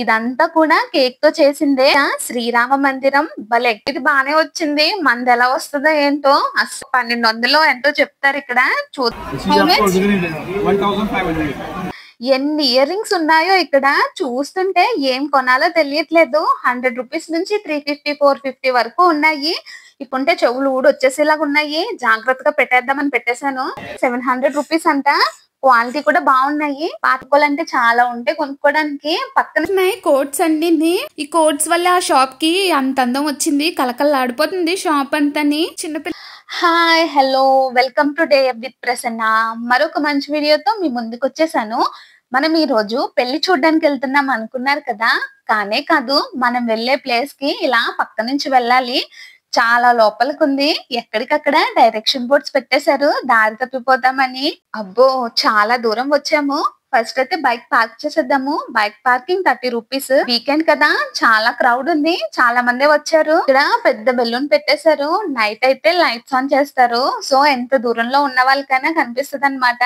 ఇదంతా కూడా కేక్ తో చేసిందే. శ్రీరామ మందిరం భలే ఇది బానే వచ్చింది. మంది ఎలా వస్తుందో ఏంటో. అసలు 1200 ఎంతో చెప్తారు ఇక్కడ. ఎన్ని ఇయర్ రింగ్స్ ఉన్నాయో ఇక్కడ చూస్తుంటే ఏం కొనాలో తెలియట్లేదు. 100 రూపీస్ నుంచి 350 450 వరకు ఉన్నాయి. ఇప్పుంటే చెవులు వచ్చేసేలాగా ఉన్నాయి. జాగ్రత్తగా పెట్టేద్దామని పెట్టేశాను. 700 రూపీస్ అంట. క్వాలిటీ కూడా బాగున్నాయి. పాతుకోవాలంటే చాలా ఉంటాయి కొనుక్కోవడానికి. పక్కన కోట్స్ అండి. ఈ కోట్స్ వల్ల ఆ షాప్ కి అంత అందం వచ్చింది. కలకల్లాడిపోతుంది షాప్ అంతని. చిన్నపిల్ల hi hello welcome to day with Prasanna. మరొక మంచి వీడియోతో మీ ముందుకు వచ్చేసాను. మనం ఈ రోజు పెళ్లి చూడడానికి వెళ్తున్నాం అనుకున్నారు కదా. కానే కాదు, మనం వెళ్లే ప్లేస్ కి ఇలా పక్క నుంచి వెళ్ళాలి. చాలా లోపలికి ఉంది. ఎక్కడికక్కడ డైరెక్షన్ బోర్డ్స్ పెట్టేశారు దారి తప్పిపోతామని. అబ్బో చాలా దూరం వచ్చాము. ఫస్ట్ అయితే బైక్ పార్క్ చేసేద్దాము. Bike parking 30 rupees. వీకెండ్ కదా, చాలా క్రౌడ్ ఉంది. చాలా మంది వచ్చారు. ఇక్కడ పెద్ద బెలూన్ పెట్టేశారు. నైట్ అయితే లైట్స్ ఆన్ చేస్తారు. సో ఎంత దూరంలో ఉన్న వాళ్ళకైనా కనిపిస్తుంది అన్నమాట.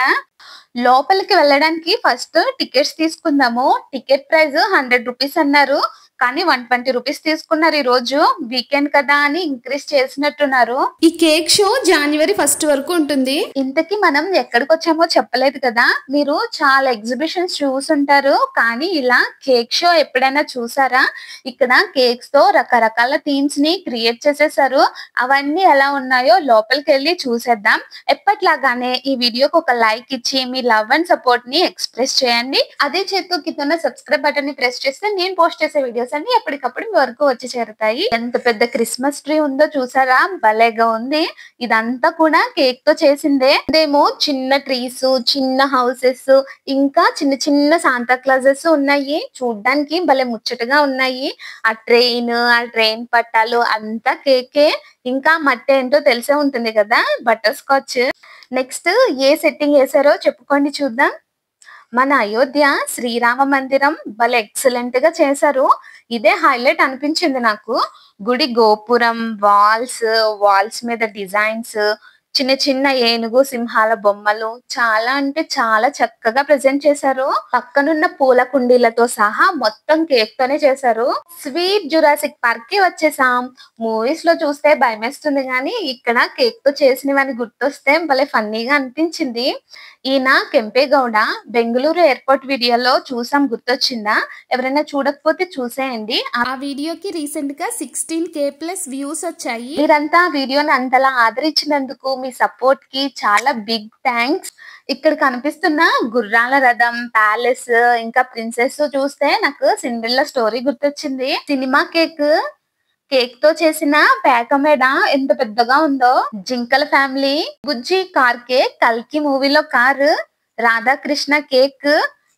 లోపలికి వెళ్ళడానికి ఫస్ట్ టికెట్స్ తీసుకుందాము. టికెట్ ప్రైస్ 100 రూపీస్ అన్నారు. కానీ 120 రూపీస్ తీసుకున్నారు. ఈ రోజు వీకెండ్ కదా అని ఇంక్రీజ్ చేసినట్టున్నారు. ఈ కేక్ షో జనవరి 1 వరకు ఉంటుంది. ఇంతకీ మనం ఎక్కడికి వచ్చామో చెప్పలేదు కదా. మీరు చాలా ఎగ్జిబిషన్స్ చూసుంటారు, కానీ ఇలా కేక్ షో ఎప్పుడైనా చూసారా? ఇక్కడ కేక్స్ తో రకరకాల థీమ్స్ ని క్రియేట్ చేసేసారు. అవన్నీ ఎలా ఉన్నాయో లోపలికి వెళ్ళి చూసేద్దాం. ఎప్పట్లాగానే ఈ వీడియోకి ఒక లైక్ ఇచ్చి మీ లవ్ అండ్ సపోర్ట్ ని ఎక్స్ప్రెస్ చేయండి. అదే చేతితో కింద సబ్స్క్రైబ్ బటన్ ని ప్రెస్ చేస్తే నేను పోస్ట్ చేసే వీడియోస్ అన్ని ఎప్పటికప్పుడు మీ వరకు వచ్చి చేరుతాయి. ఎంత పెద్ద క్రిస్మస్ ట్రీ ఉందో చూసారా? భలేగా ఉంది. ఇదంతా కూడా కేక్ తో చేసిందే. ఇదేమో చిన్న ట్రీస్, చిన్న హౌసెస్, ఇంకా చిన్న చిన్న శాంతా క్లాజెస్ ఉన్నాయి. చూడ్డానికి భలే ముచ్చటగా ఉన్నాయి. ఆ ట్రైన్ పట్టాలు అంతా కేకే. ఇంకా మట్టి ఏంటో తెలిసే ఉంటుంది కదా, బటర్ స్కాచ్. నెక్స్ట్ ఏ సెట్టింగ్ వేసారో చెప్పుకోండి చూద్దాం. మన అయోధ్య శ్రీరామ మందిరం భలే ఎక్సలెంట్ గా చేశారు. ఇదే హైలైట్ అనిపించింది నాకు. గుడి గోపురం, వాల్స్ మీద డిజైన్స్, చిన్న చిన్న ఏనుగు సింహాల బొమ్మలు చాలా అంటే చాలా చక్కగా ప్రెజెంట్ చేశారు. పక్కనున్న పూల కుండీలతో సహా మొత్తం కేక్ తోనే చేశారు. స్వీట్ జురాసిక్ పార్క్ కి వచ్చేసాం. మూవీస్ లో చూస్తే భయమేస్తుంది, కానీ ఇక్కడ కేక్ తో చేసినవని గుర్తొస్తే భలే ఫన్నీగా అనిపించింది. ఈయన కెంపేగౌడ. బెంగళూరు ఎయిర్పోర్ట్ వీడియోలో చూసాం, గుర్తొచ్చిందా? ఎవరైనా చూడకపోతే చూసేయండి. ఆ వీడియోకి రీసెంట్ గా 16K+ వ్యూస్ వచ్చాయి. మీరంతా వీడియోని అంతలా ఆదరించినందుకు, మీ సపోర్ట్ కి చాలా బిగ్ థ్యాంక్స్. ఇక్కడ కనిపిస్తున్న గుర్రాల రథం, ప్యాలెస్, ఇంకా ప్రిన్సెస్ చూస్తే నాకు సిండ్రెల్లా స్టోరీ గుర్తొచ్చింది. సినిమా కేక్ తో చేసిన పేకమేడ ఎంత పెద్దగా ఉందో. జింకల ఫ్యామిలీ, బుజ్జి కార్ కేక్, కల్కి మూవీలో car, Radhakrishna cake,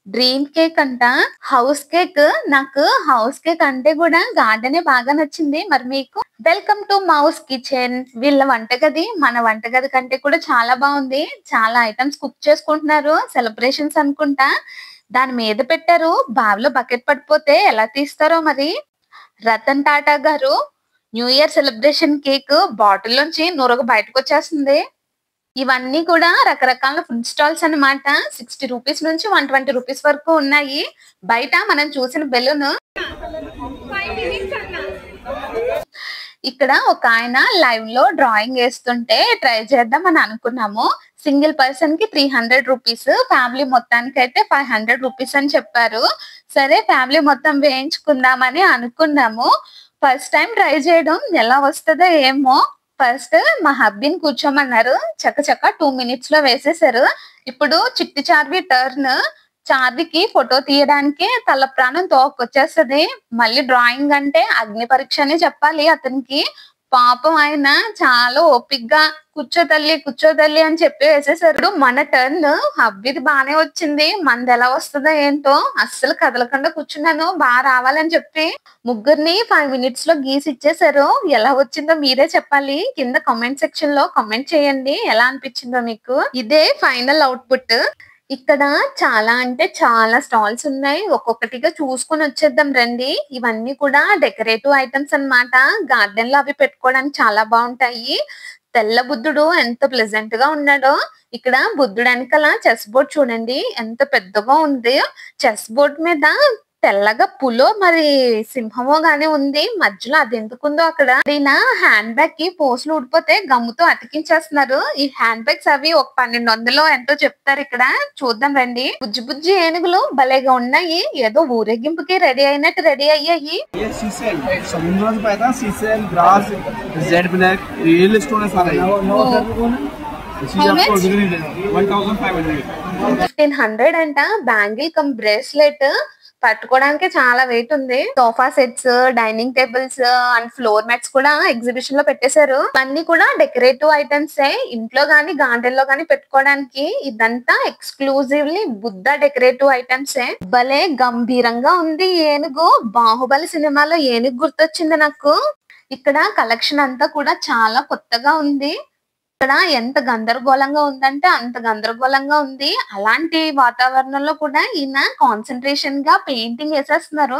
dream cake అంట, హౌస్ కేక్. నాకు హౌస్ కేక్ అంటే కూడా గార్డెనే బాగా నచ్చింది. మరి మీకు? Welcome to mouse kitchen. వీళ్ళ వంటగది మన వంటగది కంటే కూడా చాలా బాగుంది. చాలా ఐటమ్స్ కుక్ చేసుకుంటున్నారు. సెలబ్రేషన్స్ అనుకుంటా. దాని మీద పెట్టారు. బావిలో బకెట్ పడిపోతే ఎలా తీస్తారో మరి. రతన్ టాటా గారు న్యూ ఇయర్ సెలబ్రేషన్ కేక్ బాటిల్లోంచి నూరగ బయటకు వచ్చేస్తుంది. ఇవన్నీ కూడా రకరకాల ఫుడ్ స్టాల్స్ అన్నమాట. 60 రూపీస్ నుంచి 120 రూపీస్ వరకు ఉన్నాయి. బయట మనం చూసిన బెలూన్. ఇక్కడ ఒక ఆయన లైవ్ లో డ్రాయింగ్ వేస్తుంటే ట్రై చేద్దాం అని అనుకున్నాము. సింగిల్ పర్సన్ కి 300 రూపీస్, ఫ్యామిలీ మొత్తానికి అయితే 500 రూపీస్ అని చెప్పారు. సరే ఫ్యామిలీ మొత్తం వేయించుకుందామని అనుకున్నాము. ఫస్ట్ టైం ట్రై చేయడం, ఎలా వస్తుందో ఏమో. ఫస్ట్ మా హబ్బీని కూర్చోమన్నారు. చక్క 2 minutes లో వేసేసారు. ఇప్పుడు చిట్టి చార్వి టర్న్. చార్వికి ఫోటో తీయడానికి తల ప్రాణం తోకొచ్చేస్తుంది. మళ్ళీ డ్రాయింగ్ అంటే అగ్ని పరీక్ష అని చెప్పాలి అతనికి. పాపం ఆయన చాలా ఓపిగ్గా కూర్చో తల్లి అని చెప్పి వేసేసారు. మన టర్న్. హబ్బీది బానే వచ్చింది. మంది ఎలా వస్తుందో ఏంటో. అస్సలు కదలకుండా కూర్చున్నాను బాగా రావాలని చెప్పి. ముగ్గురిని 5 minutes లో గీసి ఇచ్చేసారు. ఎలా వచ్చిందో మీరే చెప్పాలి. కింద కామెంట్ సెక్షన్ లో కామెంట్ చేయండి ఎలా అనిపించిందో మీకు. ఇదే ఫైనల్ అవుట్పుట్. ఇక్కడ చాలా అంటే చాలా స్టాల్స్ ఉన్నాయి. ఒక్కొక్కటిగా చూసుకుని వచ్చేద్దాం రండి. ఇవన్నీ కూడా డెకరేటివ్ ఐటమ్స్ అన్నమాట. గార్డెన్ లో అవి పెట్టుకోవడానికి చాలా బాగుంటాయి. తెల్ల బుద్ధుడు ఎంత ప్లెజెంట్ గా ఉన్నాడో. ఇక్కడ బుద్ధుడు వెనకాల చెస్ బోర్డ్ చూడండి ఎంత పెద్దగా ఉంది. చెస్ బోర్డ్ మీద తెల్లగా పులో మరి సింహమో గానీ ఉంది. మధ్యలో అది ఎందుకుందో అక్కడ. దీని హ్యాండ్ బ్యాగ్ కి పోసులు ఊడిపోతే గమ్ముతో అతికించేస్తున్నారు. ఈ హ్యాండ్ బ్యాగ్స్ అవి ఒక 1200 ఎంతో చెప్తారు ఇక్కడ. చూద్దాం రండి. బుజ్జి బుజ్జి ఏనుగులు భలేగా ఉన్నాయి. ఏదో ఊరేగింపుకి రెడీ అయినట్టు రెడీ అయ్యాయి. $1500 అంట. బ్యాంగిల్ కమ్ బ్రేస్లెట్ పట్టుకోవడానికి చాలా వెయిట్ ఉంది. Sofa sets, dining tables and floor mats కూడా ఎగ్జిబిషన్ లో పెట్టేశారు. అన్ని కూడా డెకరేటివ్ ఐటమ్స్. ఇంట్లో గానీ గార్డెన్ లో గానీ పెట్టుకోవడానికి. ఇదంతా ఎక్స్క్లూజివ్లీ బుద్ధ డెకరేటివ్ ఐటమ్స్. భలే గంభీరంగా ఉంది ఏనుగు. బాహుబలి సినిమాలో ఏనుగు గుర్తొచ్చింది నాకు. ఇక్కడ కలెక్షన్ అంతా కూడా చాలా కొత్తగా ఉంది. ఇక్కడ ఎంత గందరగోళంగా ఉందంటే అంత గందరగోళంగా ఉంది. అలాంటి వాతావరణంలో కూడా ఈయన కాన్సన్ట్రేషన్ గా పెయింటింగ్ వేసేస్తున్నారు.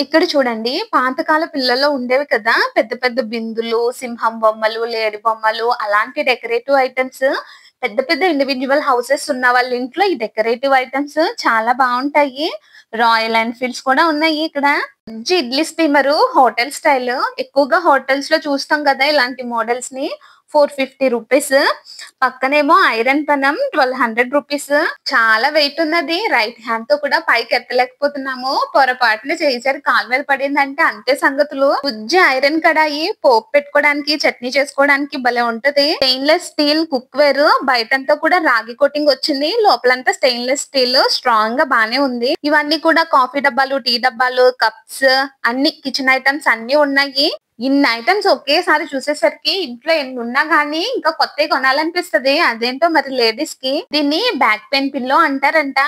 ఇక్కడ చూడండి, పాతకాల పిల్లల్లో ఉండేవి కదా పెద్ద పెద్ద బిందులు, సింహం బొమ్మలు, లేడి బొమ్మలు, అలాంటి డెకరేటివ్ ఐటమ్స్. పెద్ద పెద్ద ఇండివిజువల్ హౌసెస్ ఉన్న వాళ్ళ ఇంట్లో ఈ డెకరేటివ్ ఐటమ్స్ చాలా బాగుంటాయి. రాయల్ ఎన్ఫీల్డ్స్ కూడా ఉన్నాయి ఇక్కడ. Idli steamer hotel style. ఎక్కువగా హోటల్స్ లో చూస్తాం కదా ఇలాంటి మోడల్స్ ని. 450 రూపీస్. పక్కనేమో ఐరన్ పనం 1200 రూపీస్. చాలా వెయిట్ ఉన్నది. రైట్ హ్యాండ్ తో కూడా పైకి ఎత్తలేకపోతున్నాము. పొరపాటున చేసారు కాలు మీద పడిందంటే అంతే సంగతులు. బుజ్జి ఐరన్ కడాయి పోపు పెట్టుకోవడానికి, చట్నీ చేసుకోవడానికి భలే ఉంటది. Stainless steel cookware. బయటంతా కూడా రాగి కోటింగ్ వచ్చింది. లోపలంతా స్టెయిన్లెస్ స్టీల్. స్ట్రాంగ్ గా బానే ఉంది. ఇవన్నీ కూడా కాఫీ డబ్బాలు, టీ డబ్బాలు, కప్స్, అన్ని కిచెన్ ఐటమ్స్ అన్ని ఉన్నాయి. ఇన్ని ఐటమ్స్ ఒకేసారి చూసేసరికి ఇంట్లో ఎన్ని ఉన్నా గానీ ఇంకా కొత్తవి కొనాలనిపిస్తది. అదేంటో మరి లేడీస్ కి. దీన్ని బ్యాక్ పెయిన్ పిల్లో అంటారంట.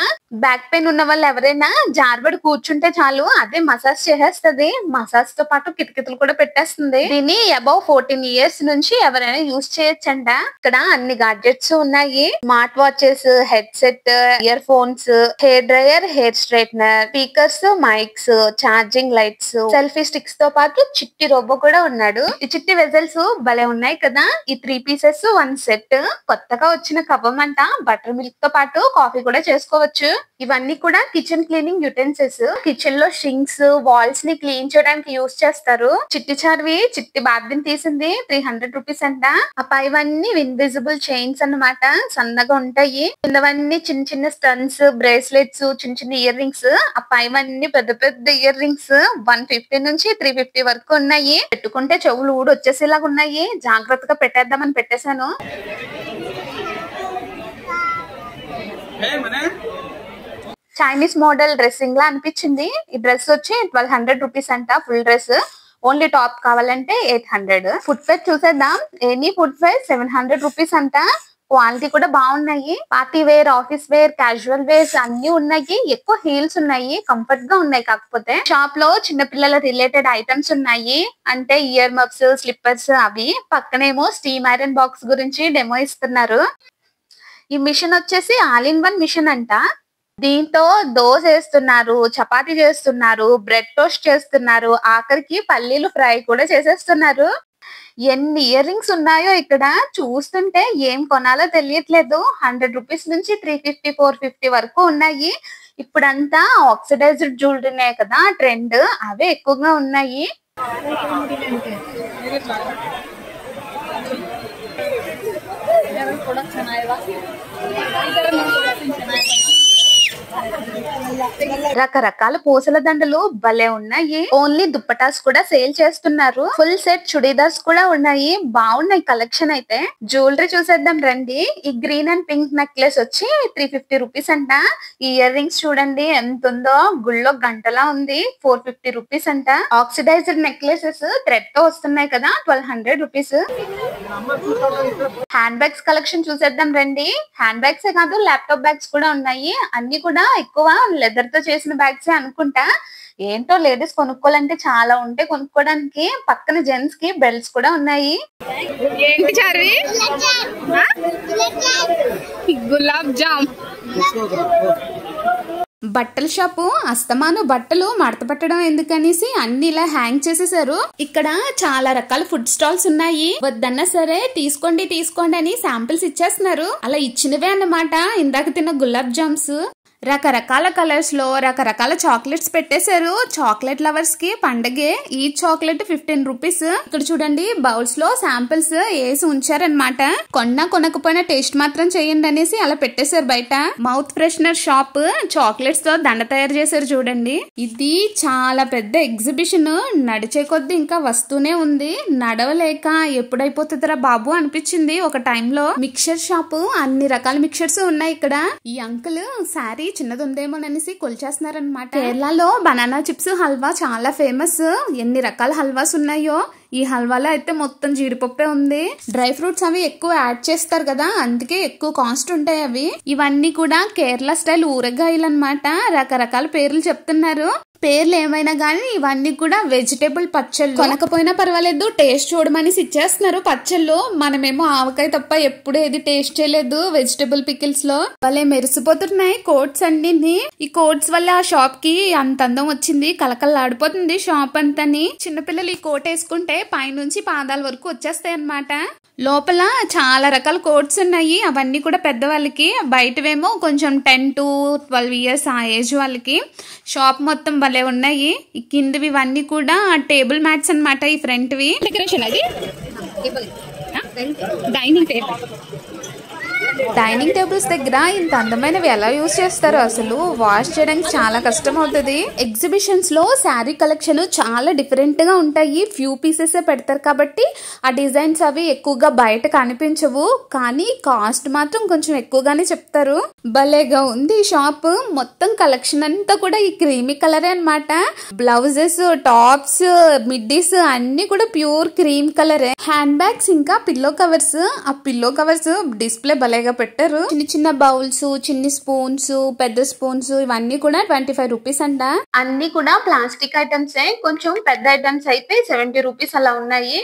బ్యాక్ పెయిన్ ఉన్న వాళ్ళు ఎవరైనా జార్బడి కూర్చుంటే చాలు అదే మసాజ్ చేసేస్తది. మసాజ్ తో పాటు కిటకితలు కూడా పెట్టేస్తుంది. దీన్ని అబౌవ్ 14 ఇయర్స్ నుంచి ఎవరైనా యూజ్ చేయొచ్చంట. ఇక్కడ అన్ని గాడ్జెట్స్ ఉన్నాయి. Smart watches, head set, ear phones, hair dryer, hair straightener, speakers, mics, charging lights, selfie sticks తో పాటు చిట్టి రోబో కూడా ఉన్నాడు. ఈ చిట్టి వెజల్స్ భలే ఉన్నాయి కదా. ఈ 3 పీసెస్ 1 సెట్. కొత్తగా వచ్చిన కవ్వం అంట. బటర్ మిల్క్ తో పాటు కాఫీ కూడా చేసుకోవచ్చు. ఇవన్నీ కూడా కిచెన్ క్లీనింగ్ యుటెన్సిల్స్. కిచెన్ లో షింక్స్, వాల్స్ ని క్లీన్ చేయడానికి యూజ్ చేస్తారు. చిట్టి చార్వి చిట్టి బార్బిన్ తీసింది 300 రూపీస్ అంట. ఆ పైవన్నీ ఇన్విజిబుల్ చైన్స్ అన్నమాట. సన్నగా ఉంటాయి. కిందవన్నీ చిన్న చిన్న స్టన్స్, బ్రేస్లెట్స్, చిన్న చిన్న ఇయర్ రింగ్స్. ఆ పైవన్నీ పెద్ద పెద్ద ఇయర్ రింగ్స్ 150 నుంచి 350 వరకు ఉన్నాయి. పెట్టుకుంటే చెవులు ఊడి వచ్చేసేలాగా ఉన్నాయి. జాగ్రత్తగా పెట్టేద్దామని పెట్టేశాను. చైనీస్ మోడల్ డ్రెస్సింగ్ లా అనిపించింది. ఈ డ్రెస్ వచ్చి 1200 రూపీస్ అంట. Full dress. ఓన్లీ టాప్ కావాలంటే 800. ఫుట్ వేర్ చూసేద్దాం. ఎనీ ఫుట్ వేర్ 700 రూపీస్ అంట. క్వాలిటీ కూడా బాగున్నాయి. Party wear, office wear, casual wears అన్ని ఉన్నాయి. ఎక్కువ హీల్స్ ఉన్నాయి. కంఫర్ట్ గా ఉన్నాయి. కాకపోతే షాప్ లో చిన్న పిల్లల రిలేటెడ్ ఐటమ్స్ ఉన్నాయి. అంటే ఇయర్ మఫ్స్, స్లిప్పర్స్ అవి. పక్కనేమో స్టీమ్ ఐరన్ బాక్స్ గురించి డెమో ఇస్తున్నారు. ఈ మిషన్ వచ్చేసి ఆల్ ఇన్ వన్ మిషన్ అంట. దీంతో దోశ వేస్తున్నారు, చపాతీ చేస్తున్నారు, బ్రెడ్ టోస్ట్ చేస్తున్నారు, ఆఖరికి పల్లీలు ఫ్రై కూడా చేసేస్తున్నారు. ఎన్ని ఇయర్ రింగ్స్ ఉన్నాయో ఇక్కడ. చూస్తుంటే ఏం కొనాలో తెలియట్లేదు. 100 రూపీస్ నుంచి 350, 450 వరకు ఉన్నాయి. ఇప్పుడంతా ఆక్సిడైజ్డ్ జ్యువెలరీనే కదా ట్రెండ్. అవే ఎక్కువగా ఉన్నాయి. రకరకాల పూసల దండలు భలే ఉన్నాయి. ఓన్లీ దుప్పటాస్ కూడా సేల్ చేస్తున్నారు. ఫుల్ సెట్ చుడీదార్స్ కూడా ఉన్నాయి. బాగున్నాయి కలెక్షన్ అయితే. జ్యువెలరీ చూసేద్దాం రండి. ఈ గ్రీన్ అండ్ పింక్ నెక్లెస్ వచ్చి 350 రూపీస్ అంట. ఈ ఇయర్ రింగ్స్ చూడండి ఎంత ఉందో. గుళ్ళో గంటలా ఉంది. 450 రూపీస్ అంట. ఆక్సిడైజ్డ్ నెక్లెసెస్ థ్రెడ్ తో వస్తున్నాయి కదా. 1200 రూపీస్. హ్యాండ్ బ్యాగ్స్ కలెక్షన్ చూసేద్దాం రండి. హ్యాండ్ బ్యాగ్స్ ఏ కాదు, ల్యాప్టాప్ బ్యాగ్స్ కూడా ఉన్నాయి. అన్ని కూడా ఎక్కువ లెదర్ తో చేసిన బ్యాగ్స్ అనుకుంటా. ఏంటో లేడీస్ కొనుక్కోవాలంటే చాలా ఉంటే కొనుక్కోవడానికి. పక్కన జెంట్స్ కి బెల్ట్స్ కూడా ఉన్నాయి. ఏంటి చార్వి? గులాబ్ జామ్. బట్టల షాపు. అస్తమాను బట్టలు మడత పెట్టడం ఎందుకనేసి అన్ని ఇలా హ్యాంగ్ చేసేసారు. ఇక్కడ చాలా రకాల ఫుడ్ స్టాల్స్ ఉన్నాయి. వద్దన్నా సరే తీసుకోండి తీసుకోండి అని శాంపిల్స్ ఇచ్చేస్తున్నారు. అలా ఇచ్చినవే అన్నమాట ఇందాక తిన్న గులాబ్ జామ్స్. రకరకాల కలర్స్ లో రకరకాల చాక్లెట్స్ పెట్టేశారు. చాక్లెట్ లవర్స్ కి పండగే. ఈ చాక్లెట్ 15 రూపీస్. ఇక్కడ చూడండి బౌల్స్ లో శాంపిల్స్ వేసి ఉంచారనమాట. కొనకపోయినా టేస్ట్ మాత్రం చేయండి అనేసి అలా పెట్టేశారు బయట. మౌత్ ఫ్రెషనర్ షాప్ చాక్లెట్స్ తో దండ తయారు చేశారు చూడండి. ఇది చాలా పెద్ద ఎగ్జిబిషన్. నడిచే కొద్ది ఇంకా వస్తూనే ఉంది. నడవలేక ఎప్పుడైపోతుందిరా బాబు అనిపించింది ఒక టైంలో. మిక్చర్ షాప్ అన్ని రకాల మిక్చర్స్ ఉన్నాయి ఇక్కడ. ఈ అంకుల్ శారీ చిన్నది ఉందేమోననేసి కొలిచేస్తున్నారనమాట. కేరళలో బనానా చిప్స్ హల్వా చాలా ఫేమస్. ఎన్ని రకాల హల్వాస్ ఉన్నాయో. ఈ హల్వాలో అయితే మొత్తం జీడిపప్పే ఉంది. డ్రై ఫ్రూట్స్ అవి ఎక్కువ యాడ్ చేస్తారు కదా, అందుకే ఎక్కువ కాస్ట్ ఉంటాయి అవి. ఇవన్నీ కూడా కేరళ స్టైల్ ఊరగాయలు అన్నమాట. రకరకాల పేర్లు చెప్తున్నారు. పేర్లు ఏమైనా గానీ ఇవన్నీ కూడా వెజిటేబుల్ పచ్చళ్ళు. కొనకపోయినా పర్వాలేదు, టేస్ట్ చూడమని ఇచ్చేస్తున్నారు పచ్చళ్ళు. మనమేమో ఆవకాయ తప్ప ఎప్పుడు ఏది టేస్ట్ చేయలేదు వెజిటేబుల్ పికిల్స్ లో. భలే మెరిసిపోతున్నాయి కోట్స్ అన్ని. ఈ కోట్స్ వల్ల ఆ షాప్ కి అంత అందం వచ్చింది. కలకల్లాడిపోతుంది షాప్ అంతని. చిన్నపిల్లలు ఈ కోట్ వేసుకుంటే పైనుంచి పాదాల వరకు వచ్చేస్తాయి అన్నమాట. లోపల చాలా రకాల కోట్స్ ఉన్నాయి. అవన్నీ కూడా పెద్దవాళ్ళకి. బయటవేమో కొంచెం 10 to 12 ఇయర్స్ ఆ ఏజ్ వాళ్ళకి. షాప్ మొత్తం భలే ఉన్నాయి. ఈ కిందవి ఇవన్నీ కూడా టేబుల్ మ్యాట్స్ అన్నమాట. ఈ ఫ్రంట్ వి డెకరేషన్. అది డైనింగ్ టేబుల్స్ దగ్గర ఇంత అందమైనవి ఎలా యూజ్ చేస్తారో అసలు. వాష్ చేయడానికి చాలా కష్టం అవుతుంది. ఎగ్జిబిషన్స్ లో శారీ కలెక్షన్ చాలా డిఫరెంట్ గా ఉంటాయి. ఫ్యూ పీసెస్ పెడతారు కాబట్టి ఆ డిజైన్స్ అవి ఎక్కువగా బయట కనిపించవు. కానీ కాస్ట్ మాత్రం కొంచెం ఎక్కువగానే చెప్తారు. భలేగా ఉంది ఈ షాప్. మొత్తం కలెక్షన్ అంతా కూడా ఈ క్రీమీ కలరే అన్నమాట. బ్లౌజెస్, టాప్స్, మిడ్డీస్ అన్ని కూడా ప్యూర్ క్రీమ్ కలరే. హ్యాండ్ బ్యాగ్స్ ఇంకా పిల్లో కవర్స్. ఆ పిల్లో కవర్స్ డిస్ప్లే భలేగా పెట్టారు. చిన్న చిన్న బౌల్స్, చిన్న స్పూన్స్, పెద్ద స్పూన్స్ ఇవన్నీ కూడా 25 రూపీస్ అంట. అన్ని కూడా ప్లాస్టిక్ ఐటమ్స్. కొంచెం పెద్ద ఐటమ్స్ అయితే 70 రూపీస్ అలా ఉన్నాయి.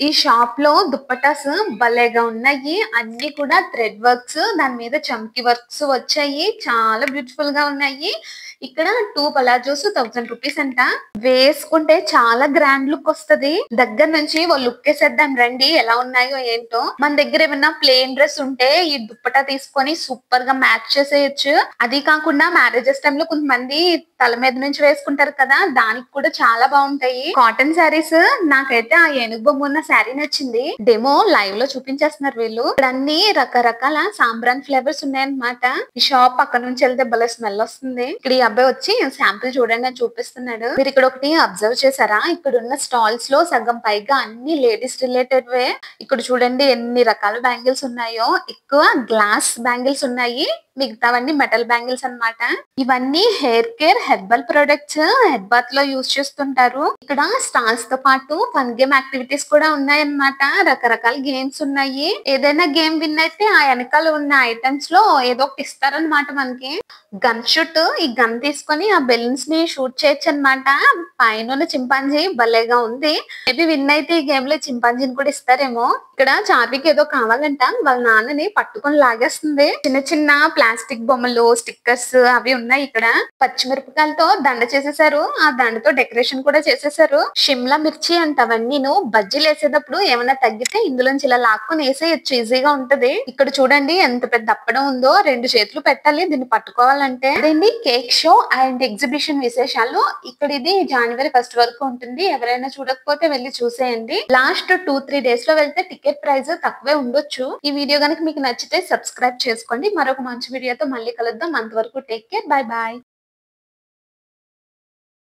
ఈ షాప్ లో దుప్పటాస్ భలేగా ఉన్నాయి. అన్ని కూడా థ్రెడ్ వర్క్స్, దాని మీద చమ్కీ వర్క్స్ వచ్చాయి. చాలా బ్యూటిఫుల్ గా ఉన్నాయి. ఇక్కడ 2 పలాజోస్ 1000 రూపీస్ అంట. వేసుకుంటే చాలా గ్రాండ్ లుక్ వస్తది. దగ్గర నుంచి ఓ లుక్ వేసేద్దాం రండి ఎలా ఉన్నాయో ఏంటో. మన దగ్గర ఏమన్నా ప్లెయిన్ డ్రెస్ ఉంటే ఈ దుప్పటా తీసుకొని సూపర్ గా మ్యాచ్ చేసేయచ్చు. అది కాకుండా మ్యారేజెస్ టైమ్ లో కొంతమంది తల మీద నుంచి వేసుకుంటారు కదా, దానికి కూడా చాలా బాగుంటాయి కాటన్ శారీస్. నాకైతే ఆ ఏనుగు బొమ్మ ఉన్న శారీ నచ్చింది. డెమో లైవ్ లో చూపించేస్తున్నారు వీళ్ళు. ఇక్కడ అన్ని రకరకాల సాంబ్రాన్ ఫ్లేవర్స్ ఉన్నాయన్నమాట. ఈ షాప్ అక్కడ నుంచి వెళ్తే భలే స్మెల్ వస్తుంది. ఇక్కడ ఈ అబ్బాయి వచ్చి శాంపుల్ చూడండి అని చూపిస్తున్నాడు. మీరు ఇక్కడ ఒకటి అబ్జర్వ్ చేశారా? ఇక్కడ ఉన్న స్టాల్స్ లో సగం పైగా అన్ని లేడీస్ రిలేటెడ్ వే. ఇక్కడ చూడండి ఎన్ని రకాల బ్యాంగిల్స్ ఉన్నాయో. ఎక్కువ గ్లాస్ బ్యాంగిల్స్ ఉన్నాయి, మిగతావన్నీ మెటల్ బ్యాంగిల్స్ అన్నమాట. ఇవన్నీ hair care herbal products. Head bath లో యూజ్ చేస్తుంటారు. ఇక్కడ స్టాల్స్ తో పాటు ఫన్ గేమ్ యాక్టివిటీస్ కూడా ఉన్నాయన్నమాట. రకరకాల గేమ్స్ ఉన్నాయి. ఏదైనా గేమ్ విన్ అయితే ఆ వెనకాల ఉన్న ఐటమ్స్ లో ఏదో ఒకటి ఇస్తారనమాట మనకి. Gun shoot. ఈ గన్ తీసుకొని ఆ బెలూన్స్ ని షూట్ చేయొచ్చు అనమాట. పైన చింపాంజీ భలేగా ఉంది. మేబీ విన్ అయితే ఈ గేమ్ లో చింపాంజీని కూడా ఇస్తారేమో. ఇక్కడ చార్వికి ఏదో కావాలంట, వాళ్ళ నాన్నని పట్టుకొని లాగేస్తుంది. చిన్న చిన్న ప్లాస్టిక్ బొమ్మలు, స్టిక్కర్స్ అవి ఉన్నాయి. ఇక్కడ పచ్చిమిరపకాయలతో దండ చేసేసారు. ఆ దండతో డెకరేషన్ కూడా చేసేసారు. షిమ్లా మిర్చి అంట అవన్నీను. బజ్జీలు వేసేటప్పుడు ఏమైనా తగ్గితే ఇందులోంచి ఇలా లాక్కొని వేసేయచ్చు, ఈజీగా ఉంటది. ఇక్కడ చూడండి ఎంత పెద్ద అప్పడం ఉందో. 2 చేతులు పెట్టాలి దీన్ని పట్టుకోవాలంటే. అదేంటి కేక్ షో అండ్ ఎగ్జిబిషన్ విశేషాలు. ఇక్కడ ఇది జనవరి 1 వరకు ఉంటుంది. ఎవరైనా చూడకపోతే వెళ్ళి చూసేయండి. లాస్ట్ 2-3 డేస్ లో వెళ్తే టికెట్ ప్రైస్ తక్కువే ఉండొచ్చు. ఈ వీడియో కనుక మీకు నచ్చితే సబ్స్క్రైబ్ చేసుకోండి. మరొక మంచి వీడియోతో మళ్ళీ కలుద్దాం. అంతవరకు టేక్ కేర్. Bye bye.